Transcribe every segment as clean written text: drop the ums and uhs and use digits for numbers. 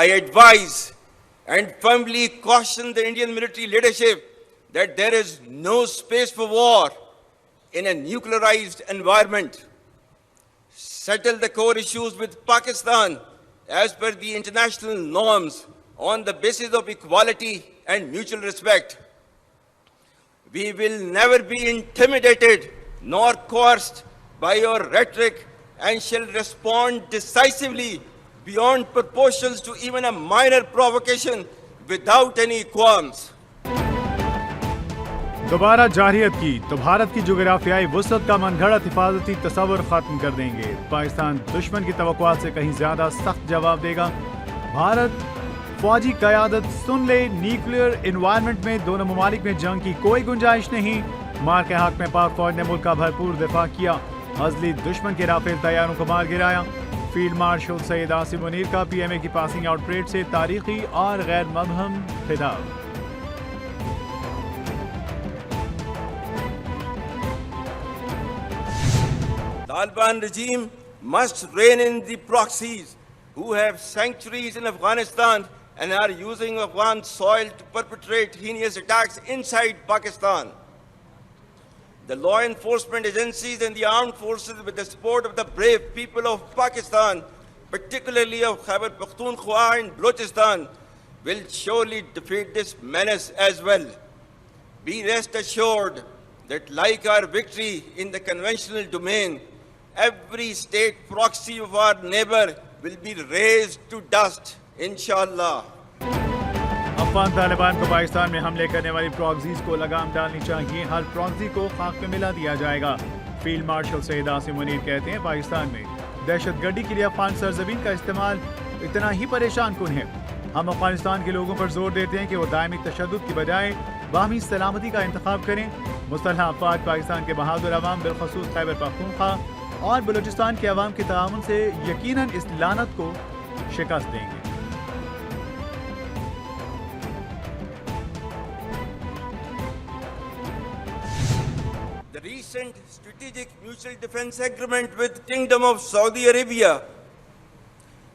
I advise and firmly caution the Indian military leadership that there is no space for war in a nuclearized environment. Settle the core issues with Pakistan as per the international norms on the basis of equality and mutual respect. We will never be intimidated nor coerced by your rhetoric and shall respond decisively beyond proportions to even a minor provocation without any qualms. दोबारा जारहियत की तो भारत की जोग्राफियाई वसअत का मनगढ़ंत हिफाजती तस्वर खत्म कर देंगे। पाकिस्तान दुश्मन की तवक्कुआत से कहीं ज्यादा सख्त जवाब देगा। भारत फौजी क़यादत सुन ले, न्यूक्लियर इन्वायरमेंट में दोनों ममालिक में जंग की कोई गुंजाइश नहीं। मार के हक में पाक फौज ने मुल्क का भरपूर दिफा किया। अजली दुश्मन के राफेल तैयारों को मार गिराया। फील्ड मार्शल सैयद आसिम मुनीर का PMA की पासिंग आउट परेड से तारीखी और गैर मबहम खिताब। Taliban regime must rein in the proxies who have sanctuaries in Afghanistan and are using Afghan soil to perpetrate heinous attacks inside Pakistan. The law enforcement agencies and the armed forces, with the support of the brave people of Pakistan, particularly of Khyber Pakhtunkhwa and Balochistan, will surely defeat this menace as well. Be rest assured that like our victory in the conventional domain, every state proxy of our neighbor will be razed to dust, inshallah. Afghan Taliban को पाकिस्तान में हमले करने वाली proxies को लगाम डालनी चाहिए। हर proxy को खाक में मिला दिया जाएगा। फील्ड मार्शल सैयद आसिम मुनीर कहते हैं पाकिस्तान में दहशतगर्दी के लिए अफगान सरजमीन का इस्तेमाल इतना ही परेशान कुन है। हम अफगानिस्तान के लोगों पर जोर देते हैं कि वो दायमी तशद्दुद की बजाय बाहमी सलामती का इंतखाब करें। मुसल्ह अफवाज पाकिस्तान के बहादुर अवाम बिलखसूस खैबर पख्तूनख्वा और बलूचिस्तान के अवाम के ताउन से यकीनन इस लानत को शिकस्त देंगे। The recent strategic mutual defense agreement with Kingdom of Saudi Arabia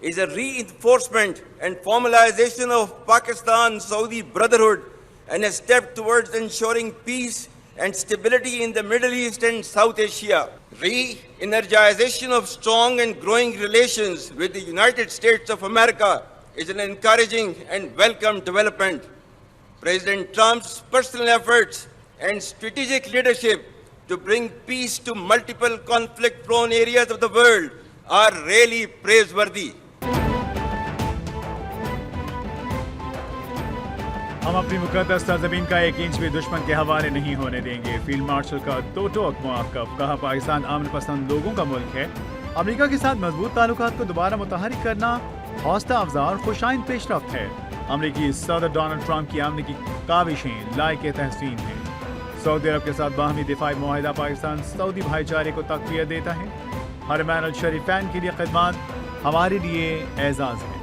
is a reinforcement and formalization of Pakistan-Saudi brotherhood and a step towards ensuring peace and stability in the Middle East and South Asia. Re-energization of strong and growing relations with the United States of America is an encouraging and welcome development. President Trump's personal efforts and strategic leadership to bring peace to multiple conflict-prone areas of the world are really praiseworthy. हम अपनी मुकद्दस सरजमीन का एक inch भी दुश्मन के हवाले नहीं होने देंगे। फील्ड मार्शल का दो टोक मुआक़ब, कहा पाकिस्तान अमन पसंद लोगों का मुल्क है। अमेरिका के साथ मजबूत ताल्लुकात को दोबारा मुतहरिक करना हौसला अफजा और खुशाइंद पेशरफ्त है। अमेरिकी सदर डोनाल्ड ट्रंप की आमने की काविशें लायक तहसीन हैं। सऊदी अरब के साथ बाहमी दिफाई मुआहिदा पाकिस्तान सऊदी भाईचारे को तक़वियत देता है। हरमैन अल शरीफैन के लिए खिदमत हमारे लिए एजाज़ है।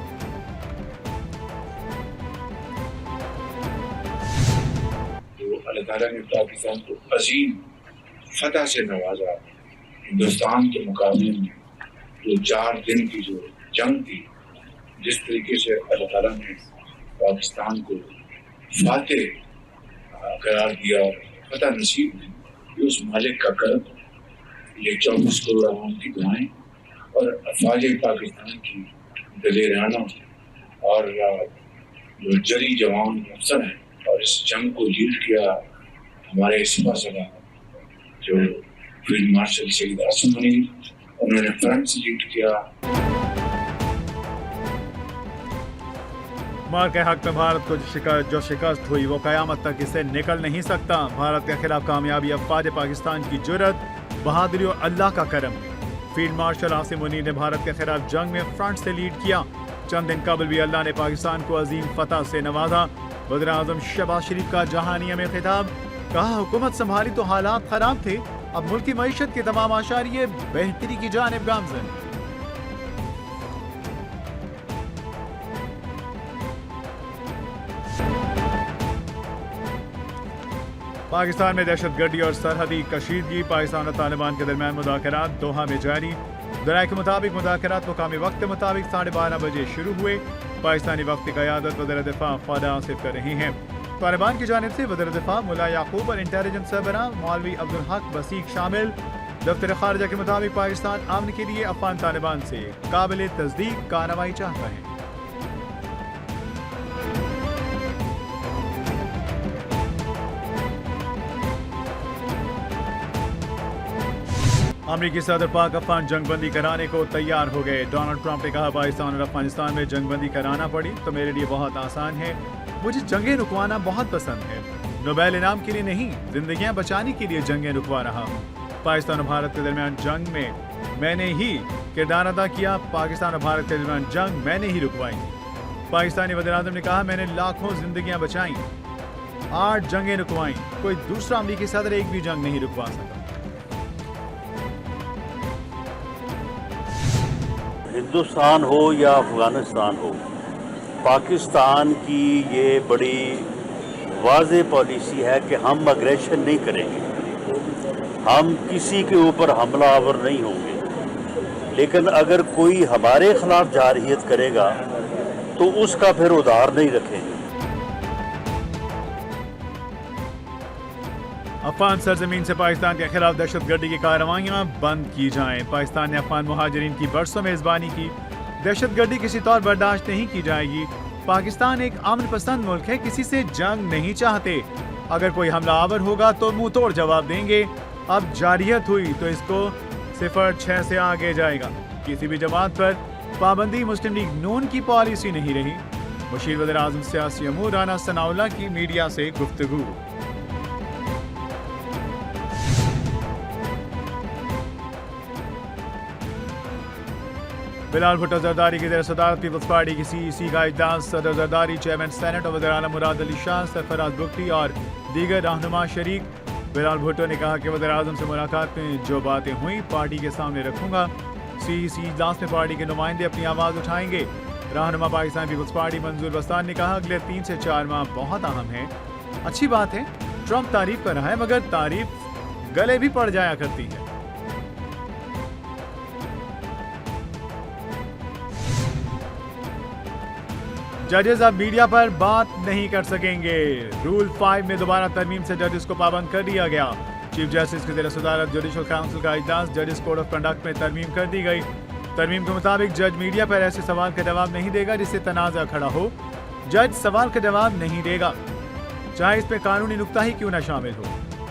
अल्लाह ताला ने पाकिस्तान को अजीम फतह से नवाजा। हिंदुस्तान के मुकाबले में जो 4 दिन की जो जंग थी, जिस तरीके से अल्लाह ताला ने पाकिस्तान को फातेह करार दिया और फतह नसीब हुई, ये उस मालिक का करम, ये 24 करोड़ आवाम की दुआएं और अफवाज पाकिस्तान की दलेराना और जो जरी जवान अफसर हैं और इस जंग को लीड किया हमारे सिपा सलार जो फील्ड मार्शल सैयद आसिम मुनीर, उन्होंने फ्रंट से लीड किया। मार के हक में भारत को जो शिकस्त हुई वो क़यामत तक इससे निकल नहीं सकता। भारत के खिलाफ कामयाबी अफवाज पाकिस्तान की जुर्रत, बहादुरी और अल्लाह का करम है। फील्ड मार्शल आसिम मुनीर ने भारत के खिलाफ जंग में फ्रंट से लीड किया। चंद दिन कबल भी अल्लाह ने पाकिस्तान को अजीम फतह से नवाजा। वज़ीर आज़म शहबाज शरीफ का जहानिया में खिताब, कहा हुकूमत संभाली तो हालात खराब थे, अब मुल्क की मईशत के तमाम आशारिये बेहतरी की जानिब गामज़न। पाकिस्तान में दहशतगर्दी और सरहदी कशीदगी, पाकिस्तान और तालिबान के दरमियान मुज़ाकरात दोहा में जारी। दराए के मुताबिक मुज़ाकरात मुकामी वक्त के मुताबिक 12:30 बजे शुरू हुए। पाकिस्तानी वक्त की क़यादत वज़ीर दिफ़ा ख्वाजा आसिफ कर रही हैं। तालिबान की जानिब से वज़ीर दिफ़ा मुल्ला याकूब और इंटेलिजेंस सरबराह मौलवी अब्दुल हक बसीक शामिल। दफ्तर खारजा के मुताबिक पाकिस्तान अमन के लिए अफ़गान तालिबान से काबिल तस्दीक कार्रवाई चाहता है। अमरीकी सदर पाक अफगान जंगबंदी कराने को तैयार हो गए। डोनाल्ड ट्रंप ने कहा, पाकिस्तान और अफगानिस्तान में जंगबंदी कराना पड़ी तो मेरे लिए बहुत आसान है। मुझे जंगें रुकवाना बहुत पसंद है। नोबेल इनाम के लिए नहीं, जिंदगियां बचाने के लिए जंगें रुकवा रहा हूँ। पाकिस्तान और भारत के दरमियान जंग में मैंने ही किरदार अदा किया। पाकिस्तान और भारत के दरमियान जंग मैंने ही रुकवाई। पाकिस्तानी वज़ीर-ए-आज़म ने कहा, मैंने लाखों जिंदगियां बचाई, 8 जंगें रुकवाई। कोई दूसरा अमरीकी सदर एक भी जंग नहीं रुकवा सका। हिंदुस्तान हो या अफ़गानिस्तान हो, पाकिस्तान की ये बड़ी वाज़ेह पॉलिसी है कि हम अग्रेशन नहीं करेंगे, हम किसी के ऊपर हमलावर नहीं होंगे। लेकिन अगर कोई हमारे खिलाफ जारहियत करेगा तो उसका फिर उधार नहीं रखेंगे। अफगान सरजमीन से पाकिस्तान के खिलाफ दहशतगर्दी की कार्रवाइयाँ बंद की जाएं। पाकिस्तान ने अफगान मुहाजिरीन की बरसों मेज़बानी की। दहशतगर्दी किसी तौर बर्दाश्त नहीं की जाएगी। पाकिस्तान एक अमन पसंद मुल्क है, किसी से जंग नहीं चाहते। अगर कोई हमलावर होगा तो मुंह तोड़ जवाब देंगे। अब जारियत हुई तो इसको 06 से आगे जाएगा। किसी भी जमात पर पाबंदी मुस्लिम लीग नून की पॉलिसी नहीं रही। मुशीर वज़ीर-ए-आज़म सियासी अमूर राना सनाउल्लाह की मीडिया से गुफ्तगू। बिलाल भुट्टो जरदारी की ज़ेर सदारत पीपल्स पार्टी की CEC का इजलास। सदर जरदारी, चेयरमैन सेनेट और वज़ीर आला मुराद अली शाह, सरफराज बुख्ती और दीगर रहनुमा शरीक। बिलाल भुट्टो ने कहा कि वज़ीर-ए-आज़म से मुलाकात में जो बातें हुई पार्टी के सामने रखूंगा। CEC इजलास में पार्टी के नुमाइंदे अपनी आवाज़ उठाएंगे। रहनुमा पाकिस्तान पीपल्स पार्टी मंजूर बस्तान ने कहा, अगले 3 से 4 माह बहुत अहम है। अच्छी बात है, ट्रंप तारीफ कर रहा है, मगर तारीफ गले भी पड़ जाया करती है। जजेस अब मीडिया पर बात नहीं कर सकेंगे। रूल 5 में दोबारा तरमीम से जजेस को पाबंद कर दिया गया। चीफ जस्टिस की ज़ेर सदारत जुडिशल काउंसिल का इजलास। जजेस कोड ऑफ कंडक्ट में तरमीम कर दी गई। तरमीम के मुताबिक जज मीडिया पर ऐसे सवाल का जवाब नहीं देगा जिससे तनाज़ा खड़ा हो। जज सवाल का जवाब नहीं देगा, चाहे इसमें कानूनी नुक्ता ही क्यों न शामिल हो।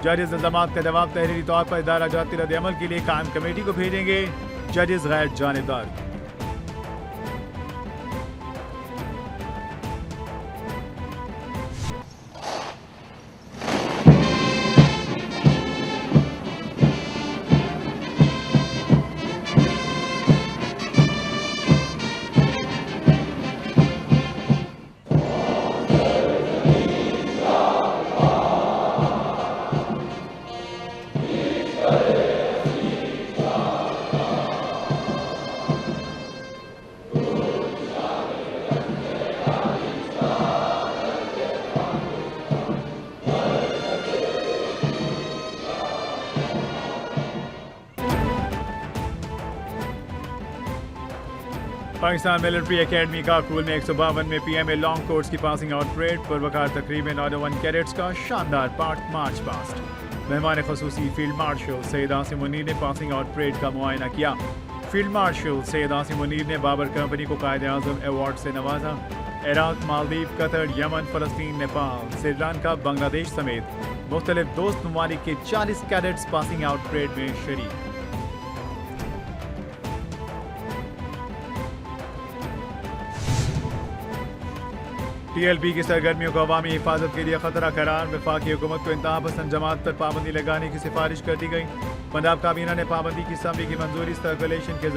जजेस इल्ज़ामात का जवाब तहरीरी तौर पर इदारा जाती रद्द-ए-अमल के लिए कायम कमेटी को भेजेंगे। जजेस गैर जानिबदार। पाकिस्तान मिलिट्री एकेडमी काकूल में 152 में PMA लॉन्ग कोर्स की पासिंग आउट परेड। पुरवकार तकरीब में नौजवान कैडेट्स का शानदार मार्च पास्ट। मेहमान खसूसी फील्ड मार्शल सैयद आसिम मुनीर ने पासिंग आउट परेड का मुआयना किया। फील्ड मार्शल सैयद आसिम मुनीर ने बाबर कंपनी को कायद-ए-आज़म अवार्ड से नवाजा। Iraq, Maldives, Qatar, Yemen, फलस्तीन, Nepal, Sri Lanka, Bangladesh समेत मुख्तलिफ दोस्त ममालिक के 40 कैडेट्स पासिंग आउट परेड में शरीक। TLP की सरगर्मियों को अवामी हिफाजत के लिए खतरा करार। वफाकी हुकूमत को इंतहा पसंद जमात पर पाबंदी लगाने की सिफारिश कर दी गई। पंजाब काबीना ने पाबंदी की असम्बली की मंजूरी सर्कुलेशन के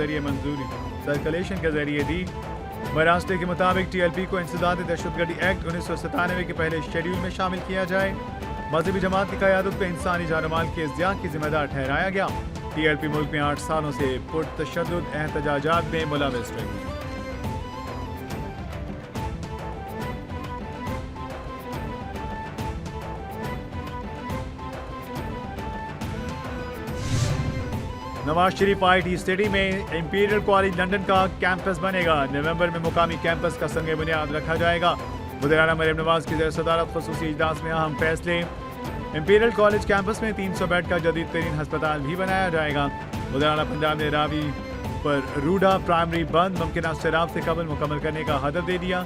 जरिए दी। महाराष्ट्र के मुताबिक TLP को इंसदाद दहशतगर्दी एक्ट 1997 के पहले शेड्यूल में शामिल किया जाए। मजहबी जमात की क़यादत को इंसानी जान-माल के इज़्ज़िया की जिम्मेदार ठहराया गया। TLP मुल्क में 8 सालों से पुरतशद्दुद एहतजाजात में मुलविस रही। नवाज शरीफ IIT स्टडी में इंपीरियल कॉलेज लंदन का कैंपस बनेगा। नवंबर में मुकामी कैंपस का संग बुनियाद रखा जाएगा। वज़ीर-ए-आज़म मरियम नवाज की ज़ेर-ए-सदारत ख़ुसूसी इजलास में अहम फैसले। इंपीरियल कॉलेज कैंपस में 300 बेड का जदीद तरीन हस्पताल भी बनाया जाएगा। वज़ीर-ए-आज़म पंजाब ने रावी पर रूडा प्राइमरी बंद मुमकिन सैलाब से कबल मुकम्मल करने का हदफ दे दिया।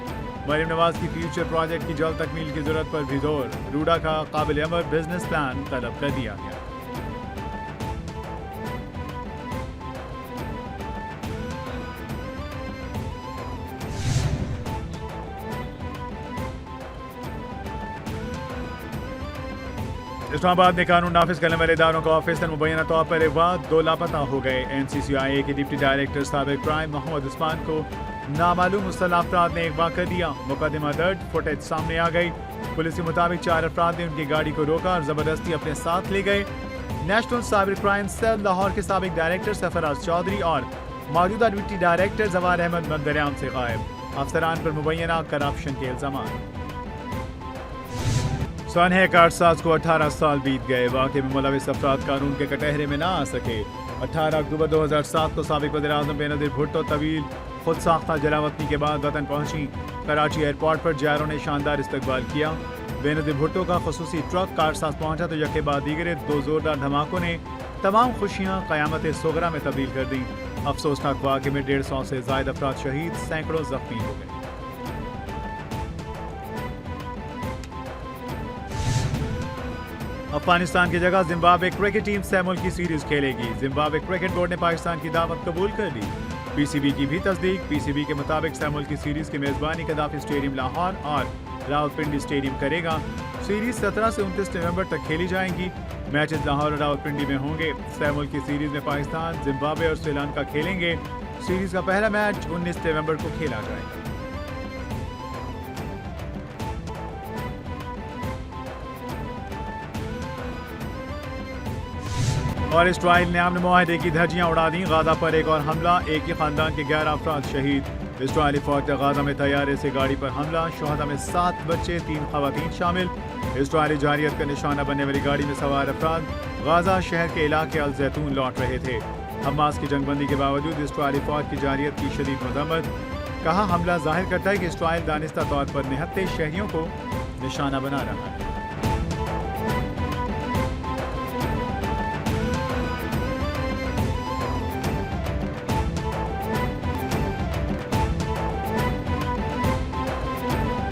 मरियम नवाज की फ्यूचर प्रोजेक्ट की जल्द तकमील की जरूरत पर भी जोर। रूडा का काबिल अमल बिजनेस प्लान तलब कर दिया गया। इस्लामाबाद में कानून नाफिज करने वाले इदारों का ऑफिसर मुबैना तौर पर एक बाद 2 लापता हो गए। NCCIA के डिप्टी डायरेक्टर साबिक क्राइम मोहम्मद उस्मान को नामालूम मुस्तला अफराद ने अगवा कर दिया। मुकदमा दर्ज, फुटेज सामने आ गई। पुलिस के मुताबिक 4 अफराद ने उनकी गाड़ी को रोका और जबरदस्ती अपने साथ ले गए। National cyber crime cell Lahore के साबिक डायरेक्टर सरफराज चौधरी और मौजूदा डिप्टी डायरेक्टर जवार अहमद मंदरियाम से गायब। अफसरान पर मुबैना करप्शन के इल्जाम। सानहे कारसाज को 18 साल बीत गए। वाक़े में मुलविस अफराद कानून के कटहरे में ना आ सके। 18 अक्टूबर 2007 को साबिक वज़ीर-ए-आज़म बेनज़ीर भुट्टो तवील खुद साख्ता जलावतनी के बाद वतन पहुंची। कराची एयरपोर्ट पर जायरों ने शानदार इस्तकबाल किया। बेनज़ीर भुट्टो का खसूसी ट्रक कारसाज पहुंचा तो यके बाद दीगरे 2 जोरदार धमाकों ने तमाम खुशियां क़यामत सोगरा में तब्दील कर दी। अफसोसनाक वाक़े में 150 से ज़ायद अफराद शहीद, सैकड़ों ज़ख्मी हो गए। अफगानिस्तान की जगह जिम्बाब्वे क्रिकेट टीम 6 मुल्की सीरीज खेलेगी। जिम्बाब्वे क्रिकेट बोर्ड ने पाकिस्तान की दावत कबूल कर ली। PCB की भी तस्दीक। PCB के मुताबिक 6 मुल्की सीरीज की मेजबानी कदाफी स्टेडियम लाहौर और रावलपिंडी स्टेडियम करेगा। सीरीज 17 से 29 नवंबर तक खेली जाएंगी। मैचेस लाहौर और रावलपिंडी में होंगे। 6 मुल्की सीरीज में पाकिस्तान, जिम्बाब्वे और श्रीलंका खेलेंगे। सीरीज का पहला मैच 19 नवंबर को खेला जाएगा। और इसराइल ने अमन मुआहदे की धज्जियां उड़ा दी। गाजा पर एक और हमला, एक ही खानदान के 11 अफराद शहीद। इसराइली फौज का गाजा में तैयारे से गाड़ी पर हमला, शुहदा में 7 बच्चे 3 खवातीन शामिल। इसराइली जारियत का निशाना बनने वाली गाड़ी में सवार अफराद गाजा शहर के इलाके अल जैतून लौट रहे थे। हमास की जंगबंदी के बावजूद इसराइली फौज की जारियत की शदीद मजम्मत। कहा, हमला जाहिर करता है कि इसराइल दानिस्ता तौर पर निहत्ते शहरियों को निशाना बना रहा है।